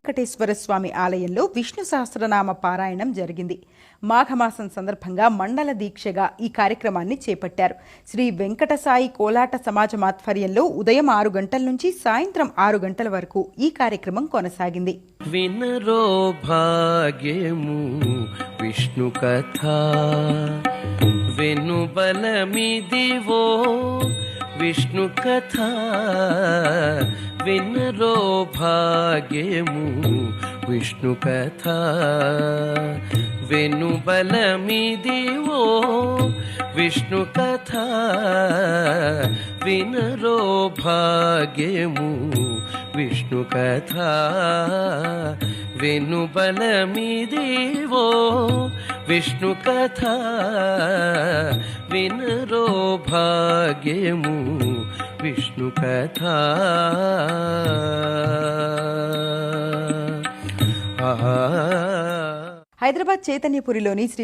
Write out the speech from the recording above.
వెంకటేశ్వర స్వామి ఆలయంలో విష్ణు సహస్రనామ పారాయణం జరిగింది. మాఘమాసం సందర్భంగా మండల దీక్షగా ఈ కార్యక్రమాన్ని చేపట్టారు. శ్రీ వెంకటసాయి కోలాట సమాజం ఆధ్వర్యంలో ఉదయం 6 గంటల నుంచి సాయంత్రం 6 గంటల వరకు ఈ కార్యక్రమం కొనసాగింది. వినరో భాగ్యము విష్ణు కథ వెనుబలమిదివో విష్ణు కథ వినరో భాగ్యము విష్ణు కథ వెనుబలమిదివో విష్ణు కథ వినరో భాగ్యము విష్ణు కథ వెనుబలమిదివో విష్ణు కథ వినరో భాగ్యము విష్ణు కథ. హైదరాబాద్ చైతన్యపురిలోని శ్రీ